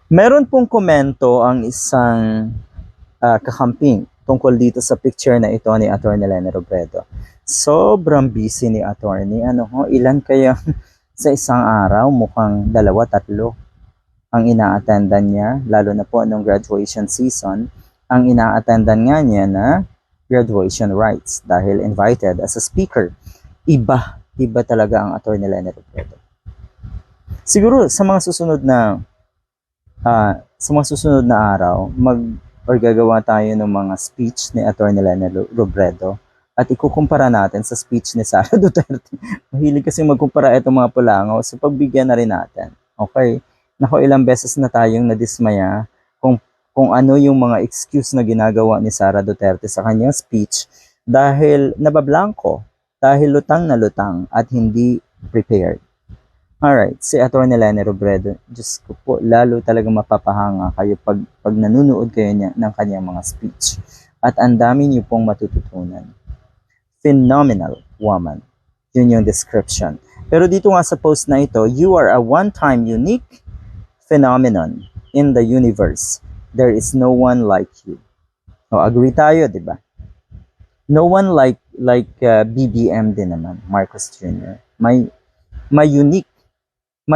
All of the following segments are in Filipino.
Meron pong komento ang isang kakamping tungkol dito sa picture na ito ni Atty. Leni Robredo. Sobrang busy ni attorney. Ilan kaya sa isang araw? Mukhang 2, 3 ang ina-attendan niya, lalo na po nung graduation season. Ang ina-attendan nga niya na graduation rites dahil invited as a speaker. Iba talaga ang Atty. Leni Robredo. Siguro sa mga susunod na araw, gagawa tayo ng mga speech ni Atty. Leni Robredo at ikukumpara natin sa speech ni Sara Duterte. Mahilig kasi magkumpara itong mga Pulangaw, so pagbigyan na rin natin. Okay? Naku, ilang beses na tayong nadismaya kung ano yung mga excuse na ginagawa ni Sara Duterte sa kanyang speech dahil nabablangko, dahil lutang na lutang at hindi prepared. Alright, si Atty. Leni Robredo, Diyos ko po, lalo talaga mapapahanga kayo pag nanunood kayo ng kanyang mga speech. At ang dami niyo pong matututunan. Phenomenal woman. Yun yung description. Pero dito nga sa post na ito, you are a one-time unique phenomenon in the universe. There is no one like you. Agree tayo, di ba? No one like BBM din naman, Marcos Jr. May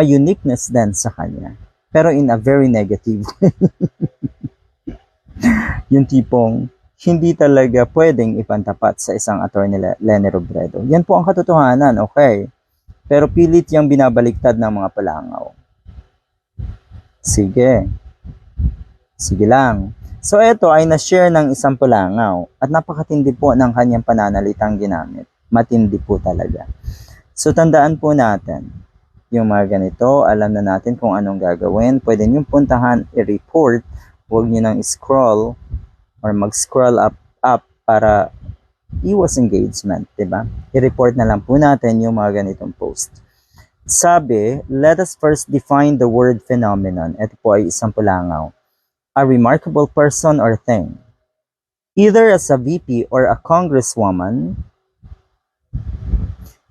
uniqueness din sa kanya. Pero in a very negative way. Yung tipong hindi talaga pwedeng ipantapat sa isang Atty. Leni Robredo. Yan po ang katotohanan, okay? Pero pilit yung binabaliktad ng mga Pulangaw. Sige lang. So ito ay na-share ng isang Pulangaw at napakatindi po ng kanyang pananalitang ginamit. Matindi po talaga. So tandaan po natin, yung mga ganito, alam na natin kung anong gagawin. Pwede nyo puntahan, i-report, huwag nyo nang scroll or mag-scroll up para iwas engagement, diba? I-report na lang po natin yung mga ganitong post. Sabi, let us first define the word phenomenon. Ito po ay isang Pulangaw. A remarkable person or thing. Either as a VP or a congresswoman,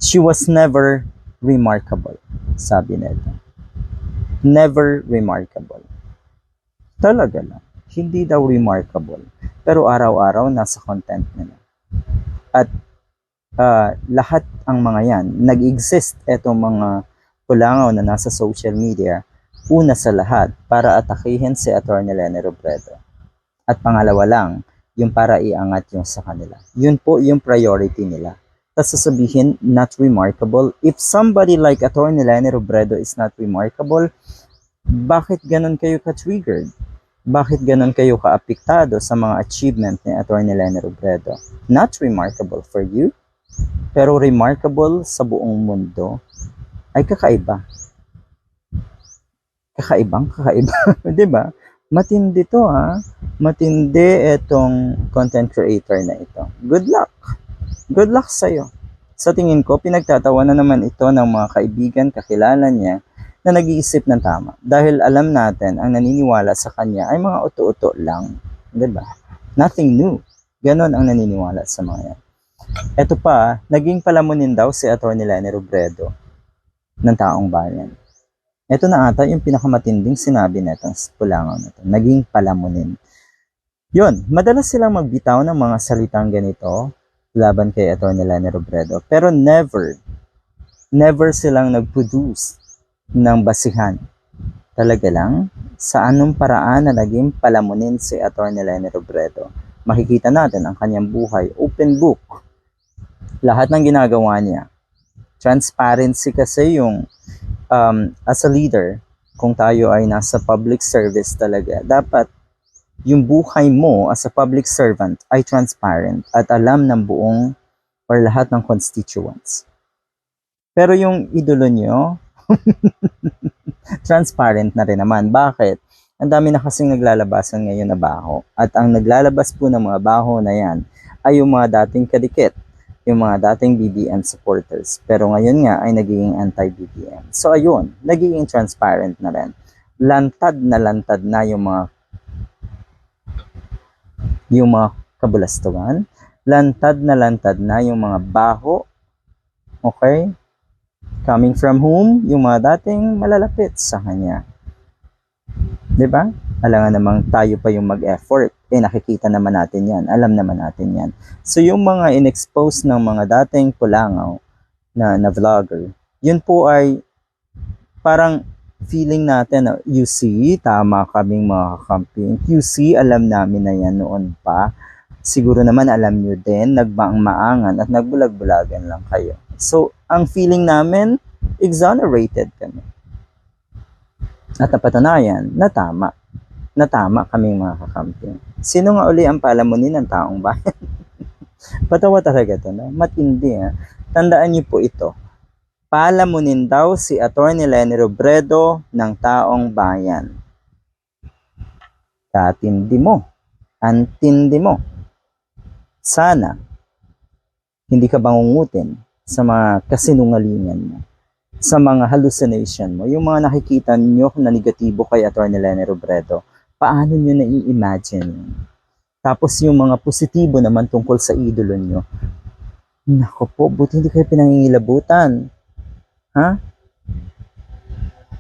she was never remarkable. Sabi nito. Never remarkable. Talaga lang. Hindi daw remarkable. Pero araw-araw nasa content nila. At lahat ang mga yan, nag-exist etong mga Pulangaw na nasa social media, una sa lahat, para atakihin si Atty. Leni Robredo. At pangalawa lang, yung para iangat yung sa kanila. Yun po yung priority nila. Tapos sasabihin, not remarkable. If somebody like Atty. Leni Robredo is not remarkable, bakit ganun kayo ka-triggered? Bakit ganun kayo ka-apektado sa mga achievement ni Atty. Leni Robredo? Not remarkable for you, pero remarkable sa buong mundo ay kakaiba. Kakaiba. 'Di ba? Matindi to, ha? Matindi itong content creator na ito. Good luck sa'yo. Sa tingin ko, pinagtatawa na naman ito ng mga kaibigan, kakilala niya na nag-iisip ng tama. Dahil alam natin, ang naniniwala sa kanya ay mga uto-uto lang. 'Di ba? Nothing new. Ganon ang naniniwala sa mga yan. Ito pa, naging palamunin daw si Atty. Leni Robredo ng taong bayan. Ito na ata yung pinakamatinding sinabi netong Pulangaw na ito. Naging palamunin. Yun, madalas silang magbitaw ng mga salitang ganito laban kay Atty. Leni Robredo. Pero never silang nag-produce ng basihan. Talaga lang, sa anong paraan na naging palamunin si Atty. Leni Robredo. Makikita natin ang kanyang buhay, open book. Lahat ng ginagawa niya. Transparency kasi yung as a leader, kung tayo ay nasa public service talaga, dapat yung buhay mo as a public servant ay transparent at alam ng buong or lahat ng constituents. Pero yung idolo nyo, transparent na rin naman. Bakit? Ang dami na kasing naglalabasan ngayon na baho. At ang naglalabas po ng mga baho na yan ay yung mga dating kadikit, yung mga dating BBM supporters. Pero ngayon nga ay nagiging anti-BBM. So ayun, nagiging transparent na rin. Lantad na yung mga kabulastugan. Lantad na yung mga baho. Okay? Coming from whom? Yung mga dating malalapit sa kanya. 'Di ba? Alangan namang tayo pa yung mag-effort. Nakikita naman natin yan. Alam naman natin yan. So, yung mga in-expose ng mga dating pulangaw na vlogger, yun po ay parang feeling natin, you see, tama kaming mga kakamping. You see, alam namin na yan noon pa. Siguro naman alam nyo din, nagmaang-maangan at nagbulag-bulagan lang kayo. So, ang feeling namin, exonerated kami. At napatunayan, natama kaming mga kakamping. Sino nga uli ang palamunin ng taong bayan? Patawa talaga to, no? Matindi, ha? Tandaan niyo po ito. Palamunin daw si Atty. Leni Robredo ng taong bayan. Katindi mo. Antindi mo. Sana, hindi ka bangungutin sa mga kasinungalingan mo, sa mga hallucination mo, yung mga nakikita nyo na negatibo kay Atty. Leni Robredo. Paano nyo na-i-imagine? Tapos yung mga positibo naman tungkol sa idolo nyo. Nako po, buti hindi kayo pinangingilabutan. Ha?